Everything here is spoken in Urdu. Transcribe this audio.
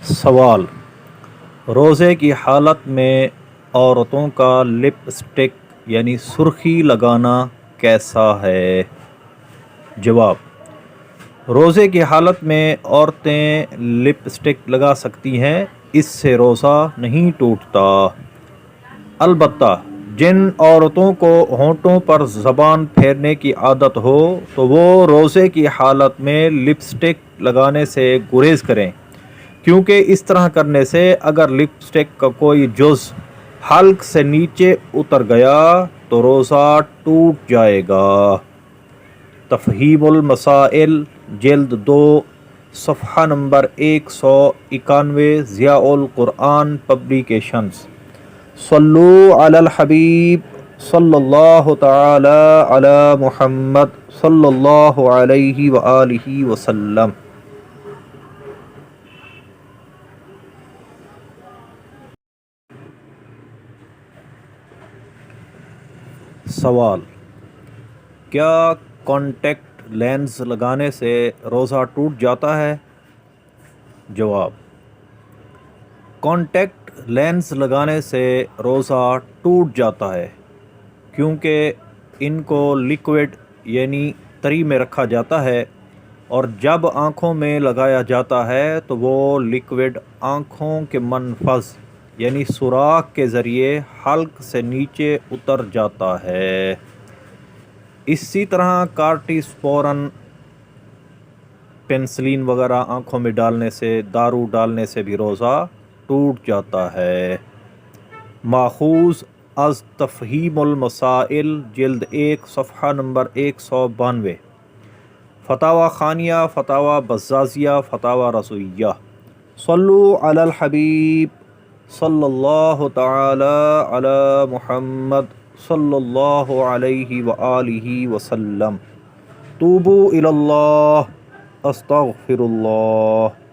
سوال: روزے کی حالت میں عورتوں کا لپ اسٹک یعنی سرخی لگانا کیسا ہے؟ جواب: روزے کی حالت میں عورتیں لپ اسٹک لگا سکتی ہیں، اس سے روزہ نہیں ٹوٹتا۔ البتہ جن عورتوں کو ہونٹوں پر زبان پھیرنے کی عادت ہو تو وہ روزے کی حالت میں لپ اسٹک لگانے سے گریز کریں، کیونکہ اس طرح کرنے سے اگر لپ اسٹک کا کوئی جز حلق سے نیچے اتر گیا تو روزہ ٹوٹ جائے گا۔ تفہیم المسائل جلد 2 صفحہ نمبر 191 ضیاء القرآن پبلیکیشنز۔ صلو علی الحبیب صلی اللہ تعالی علی محمد صلی اللہ علیہ وآلہ وسلم۔ سوال: کیا کانٹیکٹ لینز لگانے سے روزہ ٹوٹ جاتا ہے؟ جواب: کانٹیکٹ لینز لگانے سے روزہ ٹوٹ جاتا ہے، کیونکہ ان کو لیکوڈ یعنی تری میں رکھا جاتا ہے، اور جب آنکھوں میں لگایا جاتا ہے تو وہ لیکوڈ آنکھوں کے منفذ یعنی سوراخ کے ذریعے حلق سے نیچے اتر جاتا ہے۔ اسی طرح کارٹیسپورن، پینسلین وغیرہ آنکھوں میں ڈالنے سے، دارو ڈالنے سے بھی روزہ ٹوٹ جاتا ہے۔ ماخوذ از تفہیم المسائل جلد 1 صفحہ نمبر 192، فتاوی خانیہ، فتاوی بزازیہ، فتاوی رضویہ۔ صلو علی الحبیب صلی اللہ تعالی علی محمد صلی اللہ علیہ وآلہ وسلم۔ توبوا الی اللہ، استغفر اللہ۔